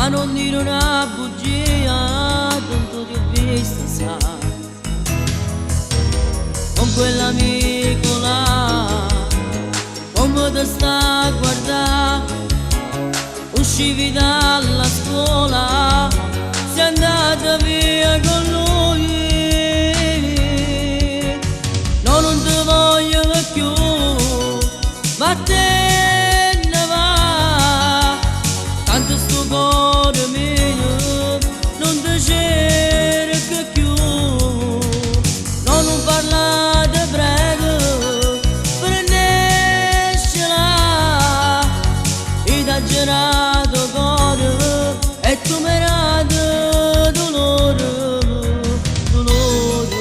ma non dire una bugia, tanto ti ho visto, sai, con quell'amico là, come ti sta a guardare, uscivi dalla scuola, sei andata via con lui, no, non ti voglio più, ma te ne va, tanto sto cuore mio non ti cerca più, no, non parlate prego, prendescela, esagerato cuore e tu mi rate dolore, dolore.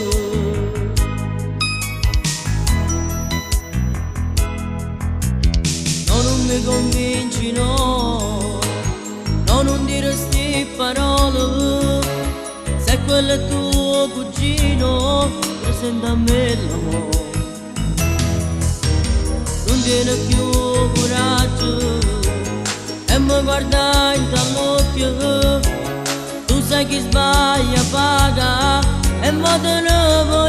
No, non mi convinci, no, no, non dire sti parole, se quello è tuo cugino, presenta a me l'amore. Non tiene più coraggio e mi guarda in dall'occhio, tu sai chi sbaglia paga e mo te ne voglio